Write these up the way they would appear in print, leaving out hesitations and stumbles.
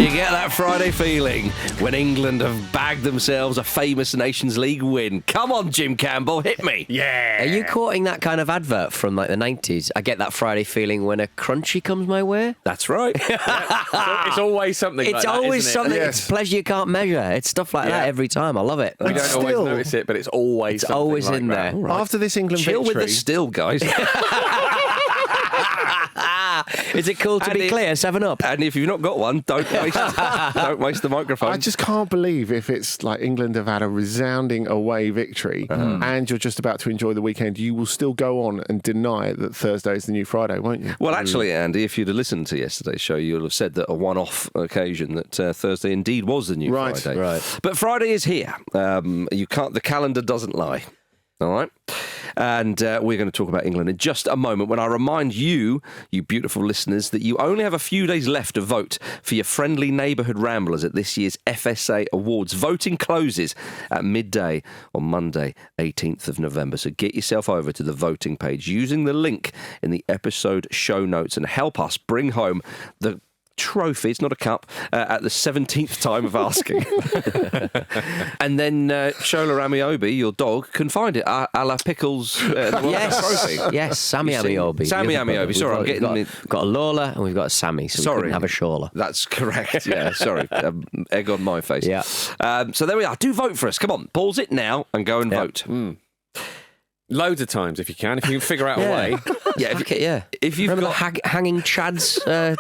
you get that Friday feeling when England have bagged themselves a famous Nations League win. Come on, Jim Campbell, hit me. Yeah. Are you quoting that kind of advert from like the 90s? I get that Friday feeling when a crunchy comes my way. That's right. It's always something like It's that, always isn't it? something. Yes. It's pleasure you can't measure. It's stuff like that every time. I love it. We don't always notice it, but it's always something always like in that. there. After this England Chill victory, with the still, guys. Is it cool to And be clear? 7-Up. And if you've not got one, don't waste the microphone. I just can't believe if it's like England have had a resounding away victory and you're just about to enjoy the weekend, you will still go on and deny that Thursday is the new Friday, won't you? Well, actually, Andy, if you'd have listened to yesterday's show, you'll have said that a one-off occasion that Thursday indeed was the new Friday. Right. But Friday is here. You can't. The calendar doesn't lie. All right. And we're going to talk about England in just a moment when I remind you, you beautiful listeners, that you only have a few days left to vote for your friendly neighbourhood ramblers at this year's FSA Awards. Voting closes at midday on Monday, 18th of November. So get yourself over to the voting page using the link in the episode show notes and help us bring home the trophy, it's not a cup, at the 17th time of asking. And then Shola Amiobi, your dog, can find it a la Pickles trophy. Yes, Sammy Amiobi. Sammy Amiobi. Sorry, I'm getting we've got a Lola and we've got a Sammy, so we couldn't have a Shola. That's correct. Yeah, sorry. Egg on my face. Yeah. So there we are. Do vote for us. Come on, pause it now and go and vote. Loads of times, if you can figure out a way. Yeah, if you've Remember got the hanging chads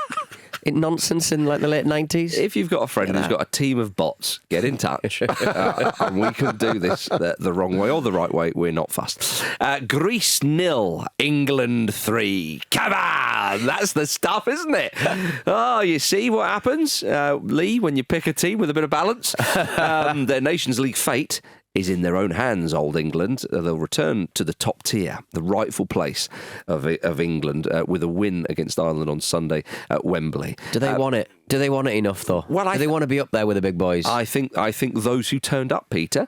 nonsense in like the late 90s? If you've got a friend who's got a team of bots, get in touch. And we can do this the wrong way or the right way. We're not fussed. Greece 0, England 3. Come on! That's the stuff, isn't it? Oh, you see what happens, Lee, when you pick a team with a bit of balance? Their Nations League fate is in their own hands, old England. They'll return to the top tier, the rightful place of England, with a win against Ireland on Sunday at Wembley. Do they want it? Do they want it enough, though? Well, do they want to be up there with the big boys? I think those who turned up, Peter,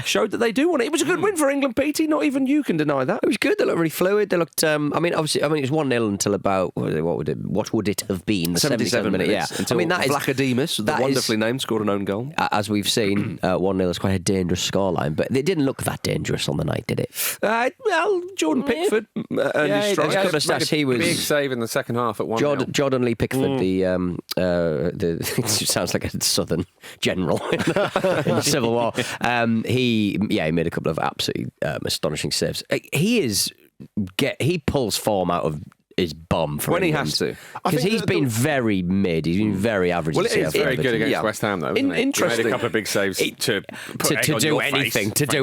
showed that they do want it. It was a good win for England, Petey. Not even you can deny that. It was good. They looked really fluid. They looked. Obviously, it was 1-0 until about what would it have been? The 77 minute. minutes. Yeah. Until Vlachodimos, the wonderfully named, scored an own goal. As we've seen, 1-0 is quite a dangerous scoreline, but it didn't look that dangerous on the night, did it? Well, Jordan Pickford earned his strike. Got to stress he was big save in the second half at 1-0. Jordan Lee Pickford, the it sounds like a Southern general in the Civil War. He made a couple of absolutely astonishing saves. He pulls form out of his bum for when England. he has to, because he's been very mid. He's been very average. Well, it's very good against West Ham, though. Isn't it? Interesting. He made a couple of big saves to do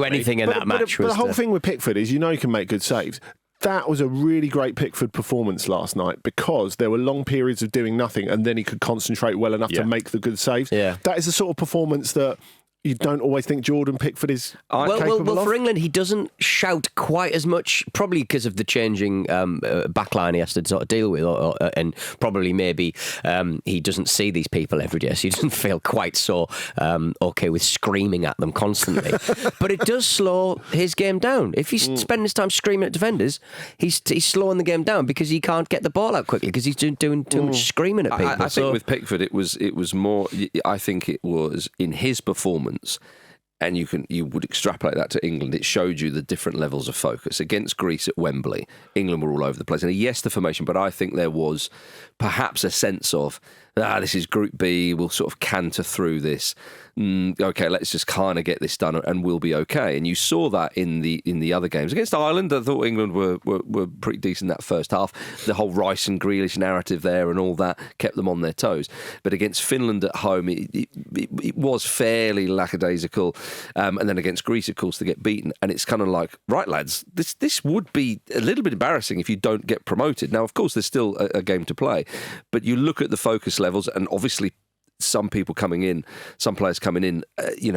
anything in that match. But the whole thing with Pickford is, you can make good saves. That was a really great Pickford performance last night because there were long periods of doing nothing and then he could concentrate well enough to make the good saves. Yeah. That is the sort of performance that you don't always think Jordan Pickford is capable well, of. for England, he doesn't shout quite as much, probably because of the changing backline he has to sort of deal with, and probably maybe he doesn't see these people every day, so he doesn't feel quite so okay with screaming at them constantly. But it does slow his game down. If he's spending his time screaming at defenders, he's slowing the game down because he can't get the ball out quickly because he's doing too much screaming at people. I think with Pickford, it was more. I think it was in his performance. And you would extrapolate that to England. It showed you the different levels of focus. Against Greece at Wembley, England were all over the place. And yes, the formation, but I think there was perhaps a sense of, this is Group B, we'll sort of canter through this. Okay, let's just kind of get this done and we'll be okay. And you saw that in the other games. Against Ireland, I thought England were pretty decent that first half. The whole Rice and Grealish narrative there and all that kept them on their toes. But against Finland at home, it was fairly lackadaisical. And then against Greece, of course, they get beaten. And it's kind of like, right, lads, this would be a little bit embarrassing if you don't get promoted. Now, of course, there's still a game to play. But you look at the focus levels and obviously some players coming in,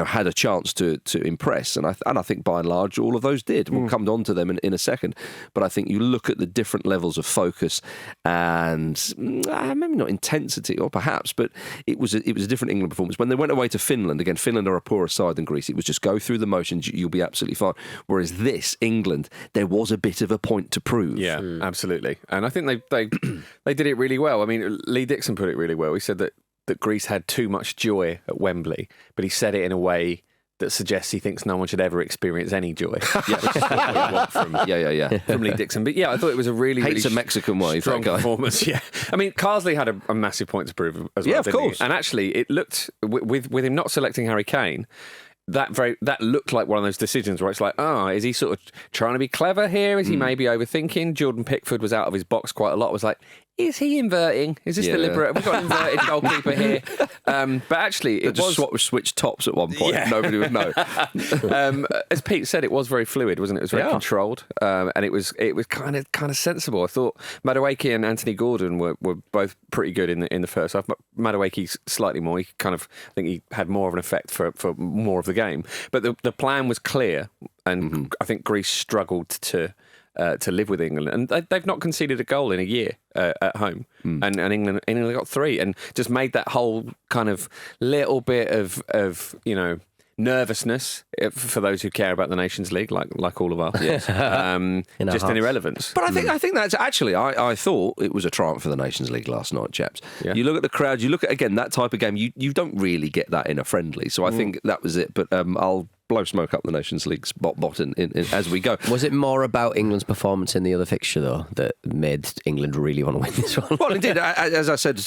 had a chance to impress, and I think by and large all of those did. We'll come on to them in a second, but I think you look at the different levels of focus and maybe not intensity, or perhaps, but it was a different England performance. When they went away to Finland, again, Finland are a poorer side than Greece. It was just go through the motions, you'll be absolutely fine. Whereas this England, there was a bit of a point to prove. Yeah, absolutely, and I think they did it really well. I mean, Lee Dixon put it really well. He said that that Greece had too much joy at Wembley, but he said it in a way that suggests he thinks no one should ever experience any joy. Yeah, which is what you want from From Lee Dixon. But yeah, I thought it was a really, hates really a Mexican way, strong that guy. performance. Yeah, I mean, Carsley had a massive point to prove as well. Yeah, of didn't he? course. And actually, it looked with him not selecting Harry Kane. That looked like one of those decisions where it's like, is he sort of trying to be clever here? Is he maybe overthinking? Jordan Pickford was out of his box quite a lot. Was like, is he inverting? Is this deliberate? We've got an inverted goalkeeper here. But actually, it was switch tops at one point. Yeah. Nobody would know. As Pete said, it was very fluid, wasn't it? It was very controlled, and it was kind of sensible. I thought Madueke and Anthony Gordon were both pretty good in the first half. Madueke slightly more. I think he had more of an effect for more of the game. But the plan was clear, and I think Greece struggled to live with England, and they've not conceded a goal in a year at home, and England got 3, and just made that whole kind of little bit of nervousness for those who care about the Nations League, like all of us. Yes. Just an irrelevance. But I think that's actually, I thought it was a triumph for the Nations League last night, chaps. Yeah. You look at the crowd, you look at, again, that type of game, you don't really get that in a friendly. So I think that was it. But I'll blow smoke up the Nations League's bot in as we go. Was it more about England's performance in the other fixture, though, that made England really want to win this one? Well, indeed, as I said,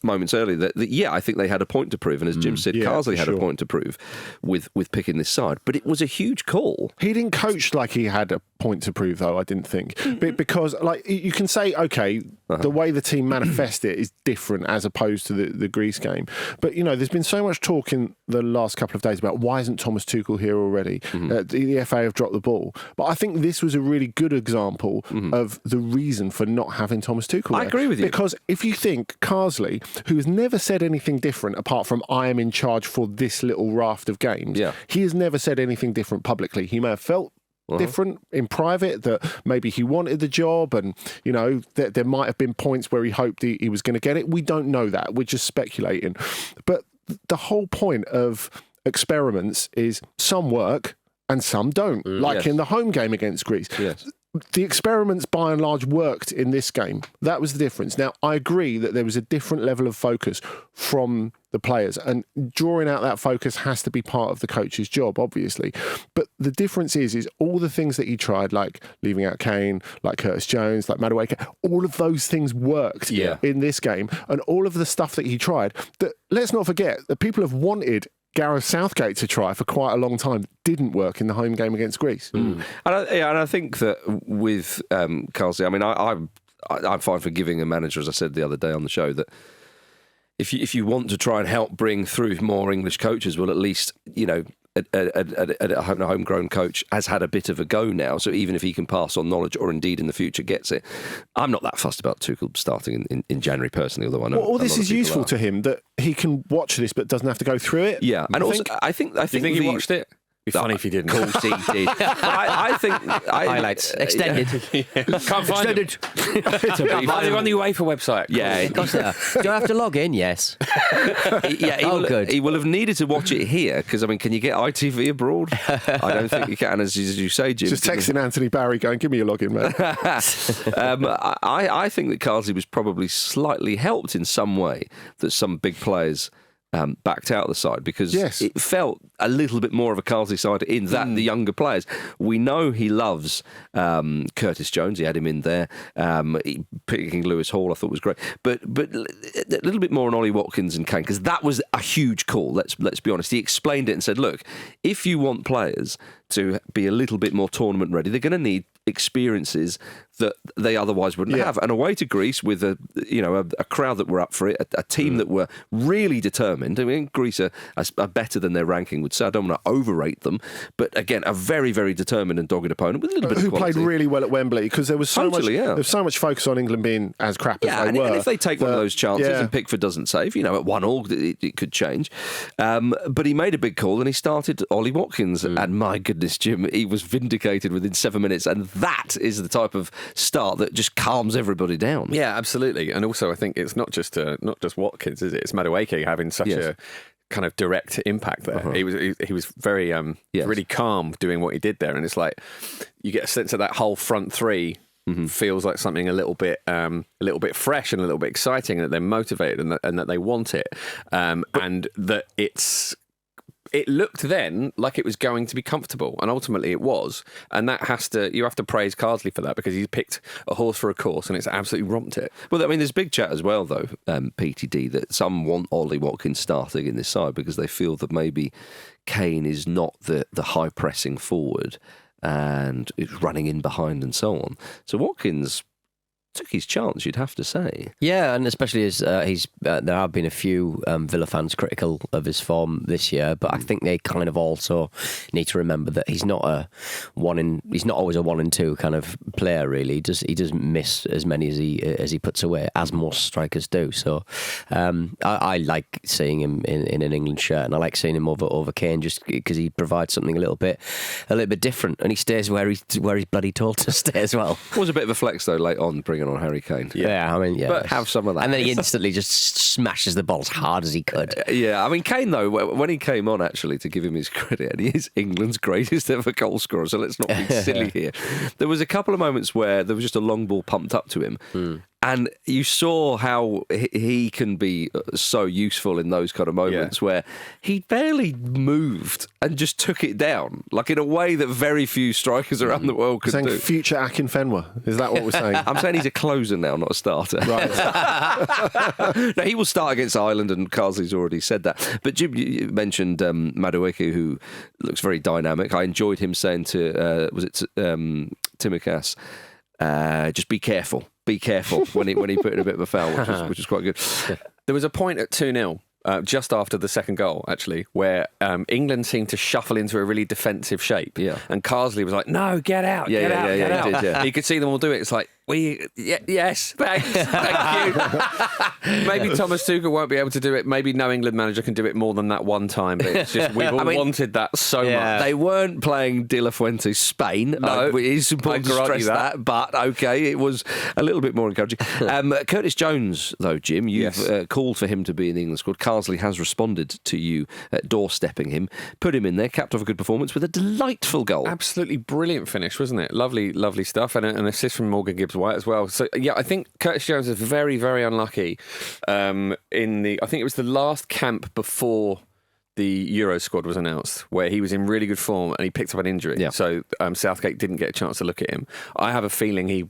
moments earlier, that I think they had a point to prove, and as Jim said, Carsley had a point to prove with picking this side. But it was a huge call. He didn't coach like he had a point to prove, though, I didn't think. Because, like, you can say, okay, the way the team manifest it is different as opposed to the Greece game. But, there's been so much talk in the last couple of days about why isn't Thomas Tuchel here already? The FA have dropped the ball. But I think this was a really good example of the reason for not having Thomas Tuchel there. I agree with you. Because if you think Carsley, who has never said anything different apart from I am in charge for this little raft of games, he has never said anything different publicly. He may have felt different in private, that maybe he wanted the job, and there might have been points where he hoped he was going to get it. We don't know that. We're just speculating. But the whole point of experiments is some work and some don't, in the home game against Greece. Yes. The experiments, by and large, worked in this game. That was the difference. Now, I agree that there was a different level of focus from the players, and drawing out that focus has to be part of the coach's job, obviously. But the difference is all the things that he tried, like leaving out Kane, like Curtis Jones, like Madueke, all of those things worked in this game, and all of the stuff that he tried, that, let's not forget, that people have wanted Gareth Southgate to try for quite a long time, didn't work in the home game against Greece. And I think that with Carsley, I mean, I'm fine for giving a manager, as I said the other day on the show, that if you want to try and help bring through more English coaches, well, at least, a homegrown coach has had a bit of a go now. So even if he can pass on knowledge, or indeed in the future gets it, I'm not that fussed about Tuchel starting in January personally, although I know. Well, this is useful to him, that he can watch this but doesn't have to go through it. Yeah, and also I think Do you think he watched it? It'd be funny if he didn't. Of course he did. But I think highlights extended. Can't find extended. Are they on the UEFA website? Yeah. Do I have to log in? Yes. Good. He will have needed to watch it here, because, I mean, can you get ITV abroad? I don't think you can, as you say, Jim. Just texting Anthony Barry going, give me your login, man. I think that Carsley was probably slightly helped in some way that some big players backed out of the side, because it felt a little bit more of a Carsley side in that the younger players. We know he loves Curtis Jones. He had him in there. Picking Lewis Hall, I thought was great. But a little bit more on Ollie Watkins and Kane, because that was a huge call. Let's be honest. He explained it and said, look, if you want players to be a little bit more tournament ready, they're going to need experiences that they otherwise wouldn't have. And away to Greece with a crowd that were up for it, a team that were really determined. I mean, Greece are better than their ranking would say. I don't want to overrate them, but again, a very, very determined and dogged opponent with a little bit of quality. Who played really well at Wembley, because there was so much focus on England being as crap as they were. And if they take one of those chances and Pickford doesn't save, at 1-1 it could change. But he made a big call and he started Ollie Watkins, and my goodness, Jim, he was vindicated within 7 minutes, and that is the type of start that just calms everybody down. Yeah, absolutely. And also, I think it's not just Watkins, is it? It's Madueke having such a kind of direct impact there. He was very really calm doing what he did there, and it's like you get a sense of that whole front three feels like something a little bit fresh and a little bit exciting, and that they're motivated and that they want it, and that it looked then like it was going to be comfortable, and ultimately it was. And you have to praise Carsley for that, because he's picked a horse for a course and it's absolutely romped it. Well, I mean, there's big chat as well, though, PTD, that some want Ollie Watkins starting in this side because they feel that maybe Kane is not the high pressing forward and is running in behind and so on. So Watkins took his chance, you'd have to say. Yeah, and especially as there have been a few Villa fans critical of his form this year, but I think they kind of also need to remember that he's not always a 1 and 2 kind of player. Really, he doesn't miss as many as he puts away, as most strikers do. So I like seeing him in an England shirt, and I like seeing him over Kane just because he provides something a little bit different, and he stays where he's bloody told to stay as well. It was a bit of a flex though, late on, bringing on Harry Kane. Yeah, I mean, yeah. But have some of that. And then he instantly just smashes the ball as hard as he could. Yeah, I mean, Kane, though, when he came on, actually, to give him his credit, and he is England's greatest ever goal scorer, so let's not be silly here. There was a couple of moments where there was just a long ball pumped up to him. And you saw how he can be so useful in those kind of moments where he barely moved and just took it down, like in a way that very few strikers around the world could saying do. Future Akinfenwa, is that what we're saying? I'm saying he's a closer now, not a starter. Right. No, he will start against Ireland, and Carsley's already said that. But Jim, you mentioned Madueke, who looks very dynamic. I enjoyed him saying to, Timikas, just be careful. Be careful when he put in a bit of a foul, which is quite good. There was a point at 2-0, just after the second goal, actually, where England seemed to shuffle into a really defensive shape. Yeah. And Carsley was like, no, get out, get out. He did, yeah. You could see them all do it. It's like, yes, thanks, thank you. Maybe Thomas Tuchel won't be able to do it. Maybe no England manager can do it more than that one time. But it's just, we've all wanted that so much. They weren't playing De La Fuente's Spain. No, it is important to stress that. But okay, it was a little bit more encouraging. Curtis Jones, though, Jim, you've called for him to be in the England squad. Carsley has responded to you doorstepping him, put him in there, capped off a good performance with a delightful goal. Absolutely brilliant finish, wasn't it? Lovely, lovely stuff, and an assist from Morgan Gibbs-White as well. So yeah, I think Curtis Jones is very, very unlucky. I think it was the last camp before the Euro squad was announced, where he was in really good form and he picked up an injury. Yeah. So Southgate didn't get a chance to look at him. I have a feeling he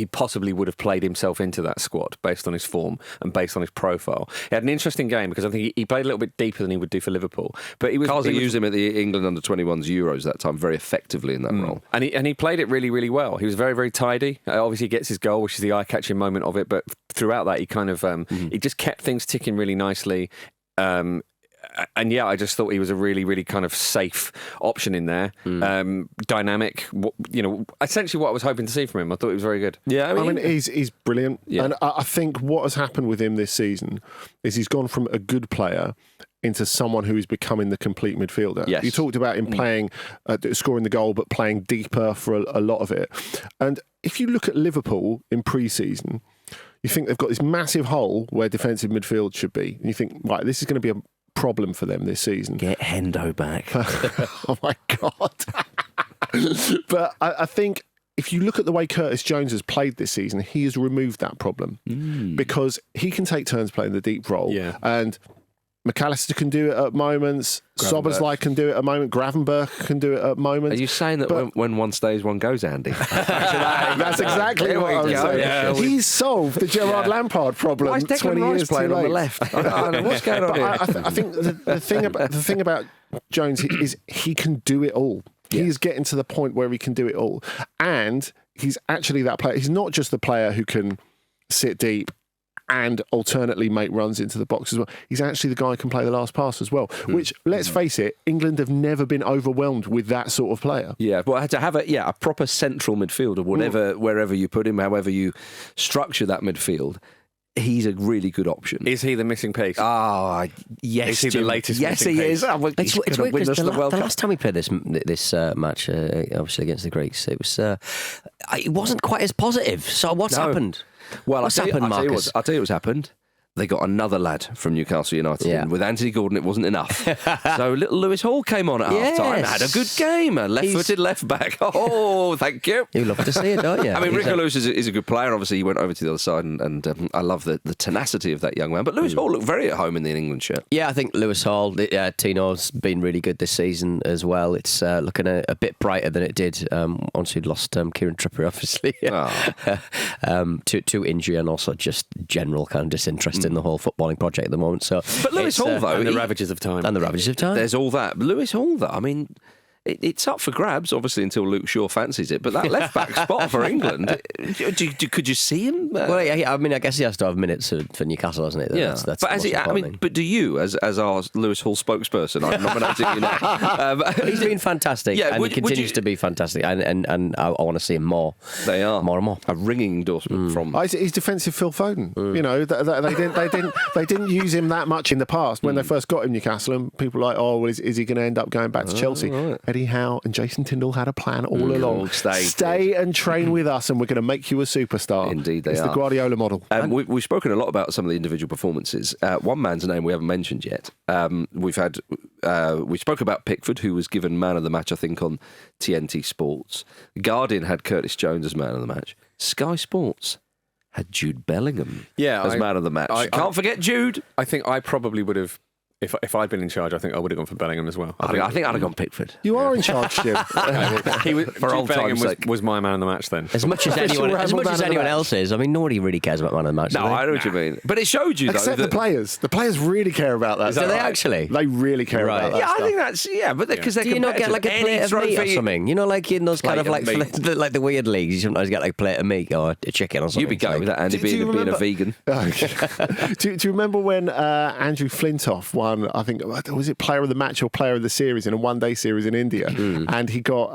possibly would have played himself into that squad based on his form and based on his profile. He had an interesting game because I think he played a little bit deeper than he would do for Liverpool. But Carsley used him at the England under-21s Euros that time very effectively in that role. And he played it really, really well. He was very, very tidy. Obviously, he gets his goal, which is the eye-catching moment of it. But throughout that, he kind of he just kept things ticking really nicely. And yeah, I just thought he was a really, really kind of safe option in there. Dynamic, essentially what I was hoping to see from him. I thought he was very good. Yeah, I mean he's brilliant. Yeah. And I think what has happened with him this season is he's gone from a good player into someone who is becoming the complete midfielder. Yes. You talked about him playing, scoring the goal, but playing deeper for a lot of it. And if you look at Liverpool in pre-season, you think they've got this massive hole where defensive midfield should be. And you think, right, this is going to be a problem for them this season. Get Hendo back. Oh my God. But I think if you look at the way Curtis Jones has played this season, he has removed that problem because he can take turns playing the deep role. Yeah. And McAllister can do it at moments. Sobersley can do it at moments. Gravenberch can do it at moments. Are you saying that when one stays, one goes, Andy? That's exactly what I'm saying. Yeah, He's solved the Gerard Lampard problem. Why is Declan 20 years playing too on late? the left? I don't know what's going on here. I think the thing about Jones is he can do it all. Yeah. He's getting to the point where he can do it all. And he's actually that player. He's not just the player who can sit deep and alternately make runs into the box as well. He's actually the guy who can play the last pass as well, which, let's face it, England have never been overwhelmed with that sort of player. Yeah, but to have a proper central midfielder, wherever you put him, however you structure that midfield, he's a really good option. Is he the missing piece? Yes. Is he the latest Yes, missing he piece? is. It's weird because the last time we played this match, obviously against the Greeks, it wasn't quite as positive. So what's happened? Well, What's happened, Marcus? I'll tell you what's happened. they got another lad from Newcastle United Yeah. in. With Anthony Gordon, it wasn't enough. So little Lewis Hall came on at half-time, had a good game, a left-footed left-back. Oh, thank you. You love to see it, don't you? I mean, Rico Lewis is a good player. Obviously, he went over to the other side, and I love the tenacity of that young man. But Lewis Hall looked very at home in the England shirt. Yeah, I think Lewis Hall, Tino's been really good this season as well. It's looking a bit brighter than it did once he'd lost Kieran Trippier, obviously, to injury and also just general kind of disinterest in the whole footballing project at the moment. So, but Lewis Hall, though, and the ravages of time. There's all that. But Lewis Hall, though, I mean, it's up for grabs, obviously, until Luke Shaw fancies it. But that left back spot for England, could you see him? Well, yeah, I mean, I guess he has to have minutes for Newcastle, hasn't he? Yeah, that's but but do you, as our Lewis Hall spokesperson, I'm nominating you now. He's been fantastic, and he continues to be fantastic, and I want to see him more. They are more and more. A ringing endorsement from. He's defensive Phil Foden. You know, they didn't use him that much in the past when they first got him Newcastle, and people were like, oh, well, is he going to end up going back to Chelsea? Right. Eddie Howe and Jason Tyndall had a plan all along. Stay and train with us, and we're going to make you a superstar. Indeed, they it's are. The Guardiola model. We've spoken a lot about some of the individual performances. One man's name we haven't mentioned yet. We spoke about Pickford, who was given man of the match, I think, on TNT Sports. Guardian had Curtis Jones as man of the match. Sky Sports had Jude Bellingham as man of the match. Can't forget Jude. I think I probably would have. If I'd been in charge, I think I would have gone for Bellingham as well. I think I'd have gone Pickford. You are in charge, Jim. For Bellingham was my man of the match then. As much as anyone else is. I mean, nobody really cares about man of the match. No, I know what you mean. But it showed you, though. Except the players. The players really care about that. Do they actually? They really care about that. Yeah, stuff. I think that's but because do you not get like a plate of meat or something? You know, like in those kind of like the weird leagues, you sometimes get like a plate of meat or a chicken or something. You'd be going with that, Andy, being a vegan. Do you remember when Andrew Flintoff won? I think was it player of the match or player of the series in a one-day series in India, and he got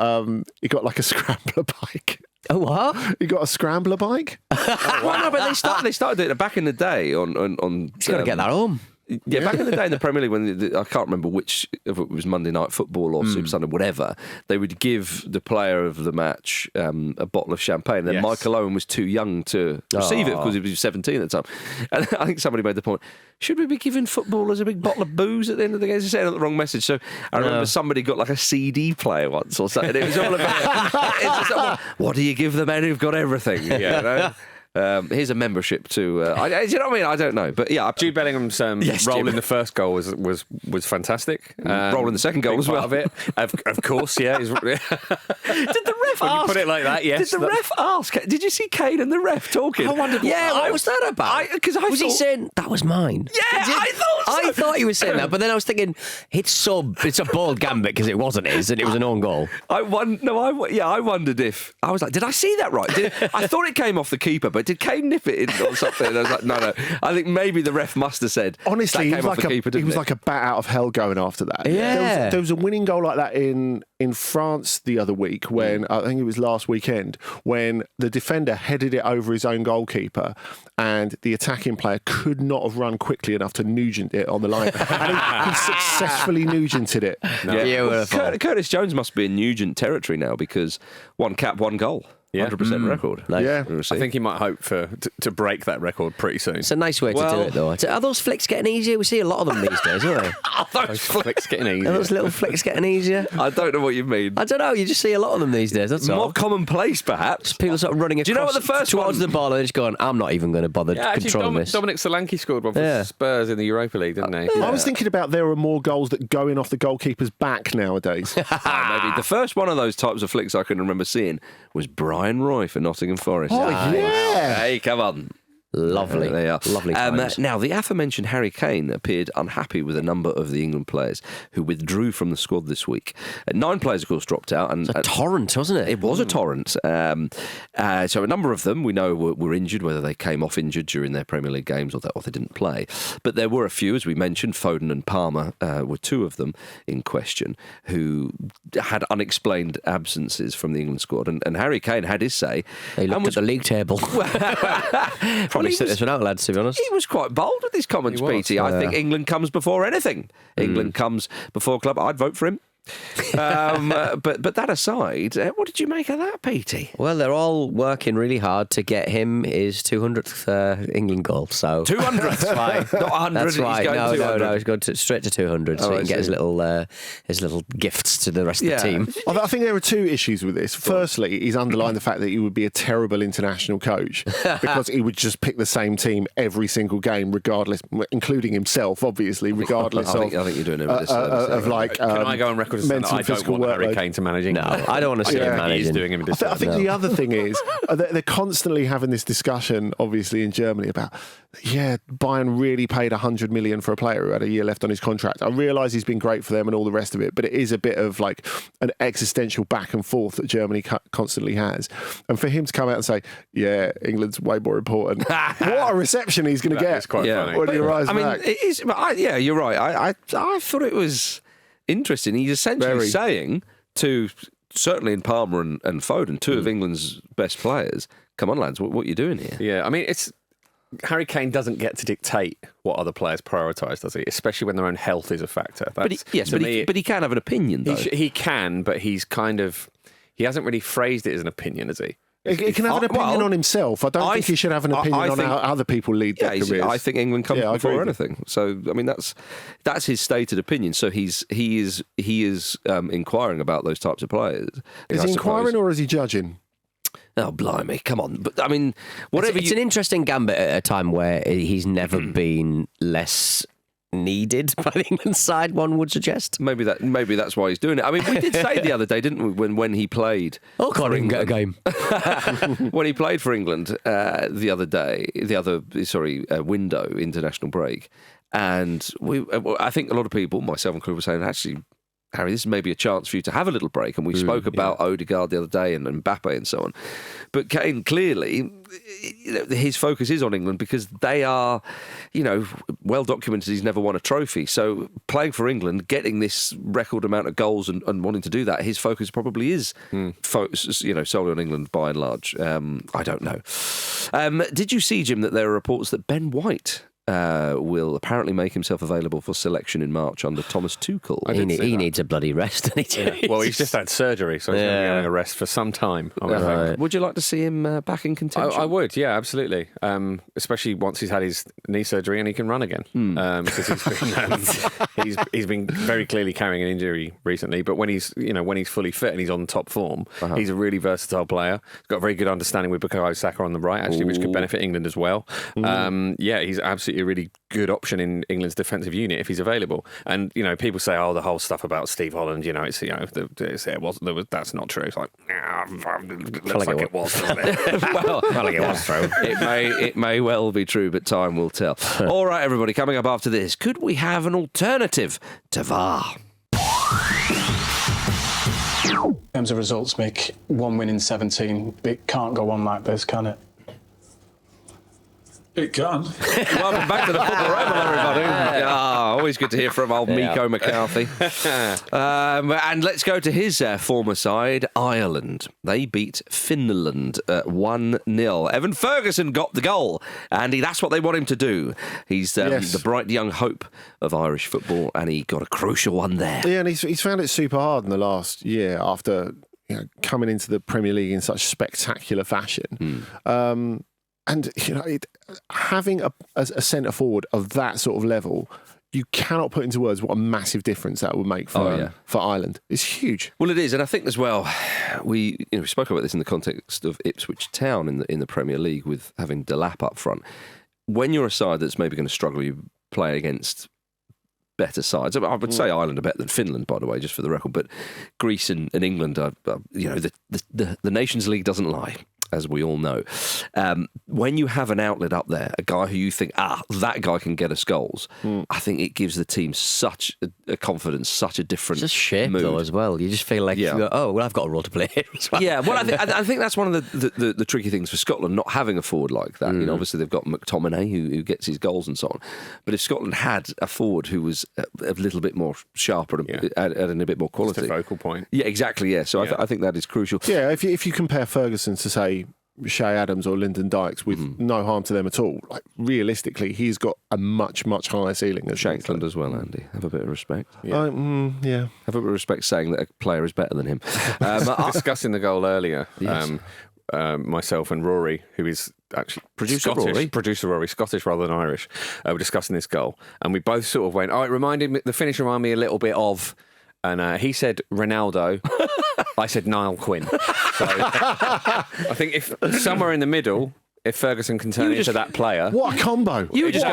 like a scrambler bike. Oh, what? He got a scrambler bike. Well, no, but they started doing it back in the day on. He's got to get that home. Yeah, back in the day in the Premier League, when I can't remember which, if it was Monday Night Football or Super Sunday, whatever, they would give the player of the match a bottle of champagne. And then Michael Owen was too young to receive it because he was 17 at the time. And I think somebody made the point, should we be giving footballers a big bottle of booze at the end of the game? They said the wrong message. So I remember somebody got like a CD player once or something. It was all about, what do you give the men who've got everything? You know? Here's a membership to. Do you know what I mean? I don't know, but yeah, Jude Bellingham's role in the first goal was fantastic. Role in the second goal as well. Of it, of course, yeah. Did the ref ask? Put it like that, yes. Did the ref ask? Did you see Kane and the ref talking? I wondered. Yeah, what was that about? Was he saying that was mine? Yeah, I thought so. I thought he was saying that, but then I was thinking it's a bold gambit because it wasn't his and it was an own goal. I wondered if I was like, did I see that right? I thought it came off the keeper, but did Kane nip it in or something? And I was like, no. I think maybe the ref must have said. Honestly, he was like a bat out of hell going after that. Yeah, there was a winning goal like that in France the other week when I think it was last weekend when the defender headed it over his own goalkeeper and the attacking player could not have run quickly enough to Nugent it on the line, and he successfully Nugented it. No. Curtis Jones must be in Nugent territory now because one cap, one goal. 100% record. Nice. Yeah, I think he might hope to break that record pretty soon. It's a nice way to do it, though. Are those flicks getting easier? We see a lot of them these days, don't they? Those flicks getting easier. Are those little flicks getting easier? I don't know what you mean. I don't know. You just see a lot of them these days. That's all. More commonplace, perhaps. People sort of running across. Do you know what the first towards the ball and just going, I'm not even going to bother controlling this. Dominic Solanke scored one for Spurs in the Europa League, didn't he? I was thinking about there are more goals that go in off the goalkeeper's back nowadays. Maybe the first one of those types of flicks I can remember seeing was Brian Roy for Nottingham Forest. Oh, yeah. Hey, come on. Lovely. They are. Lovely times. Now, the aforementioned Harry Kane appeared unhappy with a number of the England players who withdrew from the squad this week. 9 players, of course, dropped out. And a torrent, wasn't it? It was a torrent. So a number of them we know were injured, whether they came off injured during their Premier League games or they didn't play. But there were a few, as we mentioned, Foden and Palmer were 2 of them in question, who had unexplained absences from the England squad. And Harry Kane had his say. He looked at the league table. Probably sit this one out, lads, to be honest. He was quite bold with his comments, Petey. I think England comes before anything. England comes before club. I'd vote for him. But that aside, what did you make of that, Petey? Well, they're all working really hard to get him his 200th England goal. So 200th, that's why. not 100. That's why. No, he's going straight to 200, so he can get his little gifts to the rest of the team. I think there are two issues with this. Firstly, he's underlined the fact that he would be a terrible international coach because he would just pick the same team every single game, regardless, including himself, obviously, regardless I think you're doing him a disservice. of like. Can I go on record and say that I don't want Harry Kane to manage England? No, I don't want to see him managing. He's doing him a disservice. I think the other thing is they're constantly having this discussion, obviously in Germany, about Bayern really paid 100 million for a player who had a year left on his contract. I realise he's been great for them and all the rest of it, but it is a bit of like an existential back and forth that Germany constantly has. And for him to come out and say, England's way more important, what a reception he's going to get. It's quite funny. When he arrives back. I mean, it is. You're right. I thought it was interesting. He's essentially saying to, certainly in Palmer and Foden, two of England's best players, come on, lads, what are you doing here? Yeah, I mean, Harry Kane doesn't get to dictate what other players prioritise, does he? Especially when their own health is a factor. But he can have an opinion, though. He can, but he hasn't really phrased it as an opinion, has he? He can have an opinion on himself. I don't think he should have an opinion on how other people lead their careers. I think England comes before anything. So I mean, that's his stated opinion. So he is inquiring about those types of players. Is he inquiring or is he judging? Oh, blimey, come on. But I mean, whatever. It's an interesting gambit at a time where he's never been less needed by the England side, one would suggest. Maybe that's why he's doing it. I mean, we did say the other day, didn't we, when he played? Oh, can't even get a game. When he played for England window, international break, and I think a lot of people, myself included, were saying, actually, Harry, this is maybe a chance for you to have a little break. And we spoke about Odegaard the other day and Mbappe and so on. But Kane, clearly, his focus is on England because they are, well documented he's never won a trophy. So playing for England, getting this record amount of goals and wanting to do that, his focus probably is solely on England by and large. I don't know. Did you see, Jim, that there are reports that Ben White will apparently make himself available for selection in March under Thomas Tuchel? He needs a bloody rest, doesn't he? Well, he's just had surgery, so he's going to be having a rest for some time. Would you like to see him back in contention? I would, yeah, absolutely. Especially once he's had his knee surgery and he can run again. Because he's been very clearly carrying an injury recently. But when he's fully fit and he's on top form, he's a really versatile player. He's got a very good understanding with Bukayo Saka on the right, actually, which could benefit England as well. He's absolutely a really good option in England's defensive unit if he's available. And people say, the whole stuff about Steve Holland, that's not true. It's like, looks like it was, doesn't it? well, it was true. It may well be true, but time will tell. All right, everybody, coming up after this, could we have an alternative to VAR? In terms of results, Mick, 1 win in 17. It can't go on like this, can it? It can. Welcome back to the Football Ramble, everybody. Always good to hear from old Miko McCarthy. And let's go to his former side, Ireland. They beat Finland 1-0. Evan Ferguson got the goal, and that's what they want him to do. He's the bright young hope of Irish football, and he got a crucial one there. Yeah, and he's found it super hard in the last year after coming into the Premier League in such spectacular fashion. And having a centre forward of that sort of level, you cannot put into words what a massive difference that would make for Ireland. It's huge. Well, it is, and I think as well, we spoke about this in the context of Ipswich Town in the Premier League with having Delap up front. When you're a side that's maybe going to struggle, you play against better sides. I would say Ireland are better than Finland, by the way, just for the record. But Greece and England are, the Nations League doesn't lie, as we all know. When you have an outlet up there, a guy who you think, that guy can get us goals, I think it gives the team such a confidence, such a different just shape mood. Though as well. You just feel like, I've got a role to play here as well. Yeah, well, I think that's one of the tricky things for Scotland, not having a forward like that. Obviously they've got McTominay who gets his goals and so on. But if Scotland had a forward who was a little bit more sharper and adding a bit more quality. Just a focal point. Yeah, exactly, yeah. So I think that is crucial. Yeah, if you compare Ferguson to, say, Shay Adams or Lyndon Dykes with no harm to them at all. Like, realistically, he's got a much, much higher ceiling. Shankland as well, Andy. Have a bit of respect. Yeah. Yeah. Have a bit of respect saying that a player is better than him. Discussing the goal earlier, Yes. myself and Rory, who is actually Producer Scottish, Rory? Scottish rather than Irish, were discussing this goal, and we both sort of went, the finish reminded me a little bit of, and he said Ronaldo, I said Niall Quinn. So I think if somewhere in the middle, if Ferguson can turn into that player. What a combo. You were just